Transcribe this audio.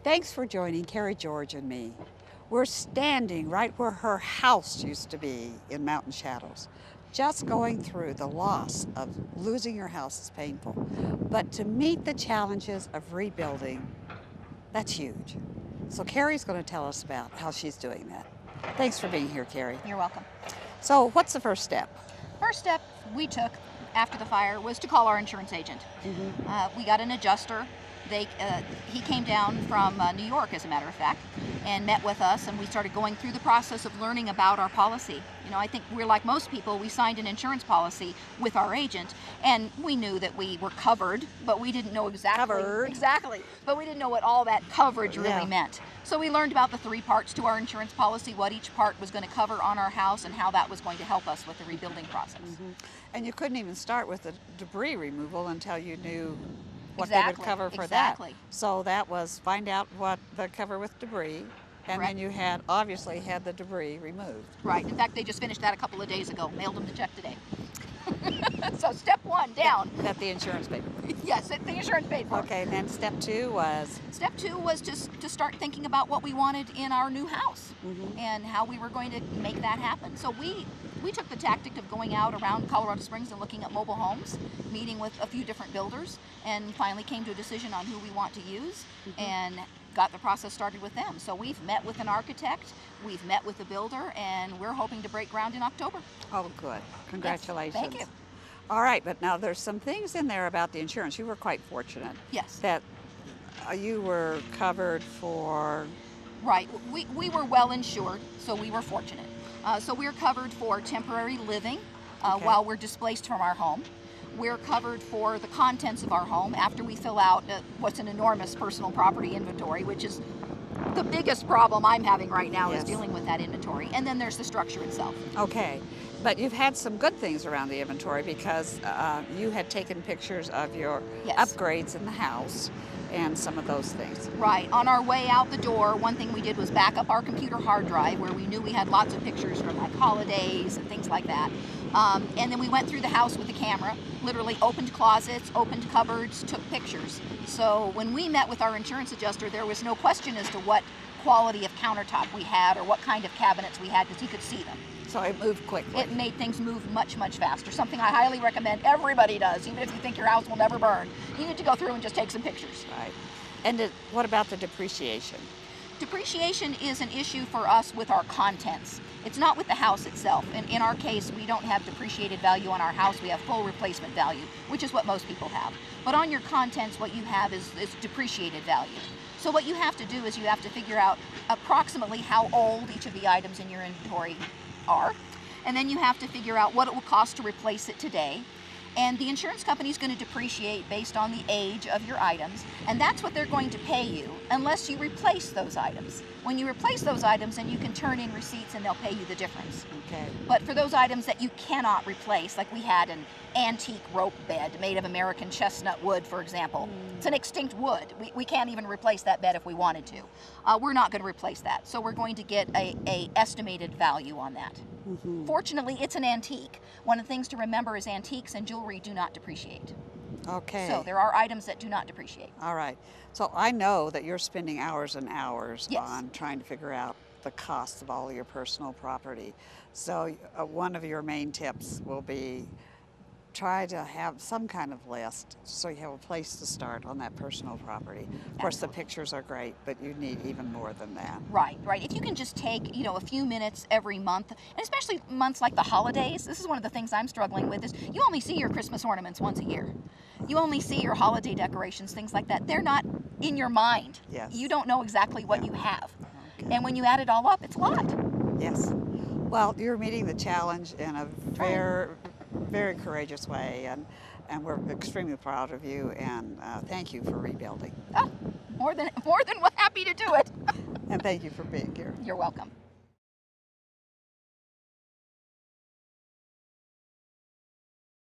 Thanks for joining Carrie, George, and me. We're standing right where her house used to be in Mountain Shadows. Just going through the loss of losing your house is painful, but to meet the challenges of rebuilding, that's huge. So Carrie's going to tell us about how she's doing that. Thanks for being here, Carrie. You're welcome. So what's the first step? First step we took after the fire was to call our insurance agent. We got an adjuster. He came down from New York, as a matter of fact, and met with us, and we started going through the process of learning about our policy. You know, I think we're like most people. We signed an insurance policy with our agent, and we knew that we were covered, but we didn't know exactly. But we didn't know what all that coverage really meant. So we learned about the three parts to our insurance policy, what each part was going to cover on our house, and how that was going to help us with the rebuilding process. And you couldn't even start with the debris removal until you knew what they would cover for that. So that was find out what the cover with debris, and then you had obviously had the debris removed. Right. In fact, they just finished that a couple of days ago. Mailed them the check today. So step one down. That the insurance paid for. Yes, the insurance paid for. Okay, and then step two was? Step two was to start thinking about what we wanted in our new house and how we were going to make that happen. So we took the tactic of going out around Colorado Springs and looking at mobile homes, meeting with a few different builders, and finally came to a decision on who we want to use and got the process started with them. So we've met with an architect, we've met with a builder, and we're hoping to break ground in October. Oh, good. Congratulations. Yes, thank you. All right, but now there's some things in there about the insurance. You were quite fortunate. Yes. That you were covered for... Right. We were well insured, so we were fortunate. So we're covered for temporary living while we're displaced from our home. We're covered for the contents of our home after we fill out what's an enormous personal property inventory, which is the biggest problem I'm having right now is dealing with that inventory. And then there's the structure itself. Okay. But you've had some good things around the inventory because you had taken pictures of your upgrades in the house and some of those things. Right. On our way out the door, one thing we did was back up our computer hard drive where we knew we had lots of pictures from like holidays and things like that. And then we went through the house with the camera, literally opened closets, opened cupboards, took pictures. So when we met with our insurance adjuster, there was no question as to what quality of countertop we had or what kind of cabinets we had because he could see them. So it moved quickly. It made things move much, much faster. Something I highly recommend everybody does, even if you think your house will never burn. You need to go through and just take some pictures. Right. And what about the depreciation? Depreciation is an issue for us with our contents. It's not with the house itself. And in our case, we don't have depreciated value on our house. We have full replacement value, which is what most people have. But on your contents, what you have is depreciated value. So what you have to do is you have to figure out approximately how old each of the items in your inventory are, and then you have to figure out what it will cost to replace it today. And the insurance company is going to depreciate based on the age of your items, and that's what they're going to pay you unless you replace those items. When you replace those items, then you can turn in receipts and they'll pay you the difference. Okay. But for those items that you cannot replace, like we had an antique rope bed made of American chestnut wood, for example. It's an extinct wood. We can't even replace that bed if we wanted to. We're not going to replace that, so we're going to get a estimated value on that. Fortunately, it's an antique. One of the things to remember is antiques and jewelry do not depreciate. Okay. So there are items that do not depreciate. All right. So I know that you're spending hours and hours on trying to figure out the cost of all of your personal property. So one of your main tips will be try to have some kind of list so you have a place to start on that personal property. Of course, the pictures are great, but you need even more than that. Right, right. If you can just take, a few minutes every month, and especially months like the holidays, this is one of the things I'm struggling with, is you only see your Christmas ornaments once a year. You only see your holiday decorations, things like that. They're not in your mind. Yes. You don't know exactly what you have. Okay. And when you add it all up, it's a lot. Yes. Well, you're meeting the challenge in a very courageous way, and we're extremely proud of you, and thank you for rebuilding. Oh, more than happy to do it. And thank you for being here. You're welcome.